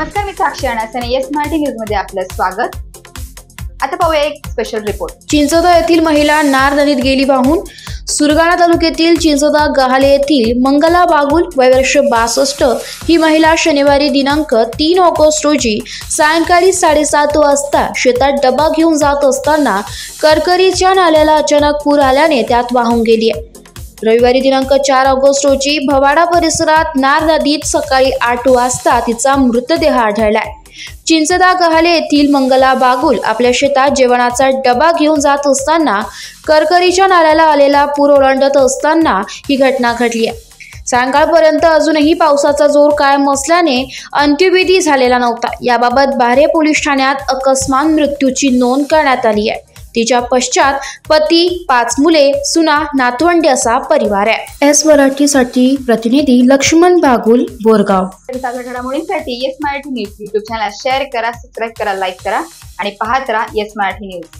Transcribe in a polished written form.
नमस्कार, मी साक्षी अनासने. Yes Marathi news मध्ये आपलं स्वागत. आता पाहूया एक स्पेशल रिपोर्ट. चिंचोदा येथील महिला नार नदीत गेली वाहून. सुरगाणा तालुक्यातील चिंचोदा गहाले येथील मंगला बागुल वय वर्ष 62 ही महिला शनिवारी दिनांक 3 ऑगस्ट रोजी सायंकाळी 7:30 वाजता शेतात डबा घेऊन जात असताना करकरीच्या नाल्याला अचानक पूर आल्याने त्यात वाहून गेली आहे. रविवारी दिनांक 4 ऑगस्ट रोजी भवाडा परिसरात नार नदीत सकाळी 8 वाजता तिचा मृतदेह आढळलाय. चिंचोदा गहाले येथील मंगला बागुल आपल्या शेतात जेवणाचा डबा घेऊन जात असताना करकरीच्या नाल्याला आलेला पूर ओलांडत असताना ही घटना घडली आहे. सायंकाळपर्यंत अजूनही पावसाचा जोर कायम असल्याने अंत्यविधी झालेला नव्हता. याबाबत बारे पोलीस ठाण्यात अकस्मात मृत्यूची नोंद करण्यात आली आहे. तिच्या पश्चात पती, 5 मुले, सुना, नातवंडे असा परिवार आहे. एस मराठीसाठी प्रतिनिधी लक्ष्मण बागुल, बोरगाव. ताज्या घडामोडींसाठी yes Marathi news YouTube channel share करा, सबस्क्राईब करा, लाईक करा आणि पाहत राहा येस मराठी न्यूज.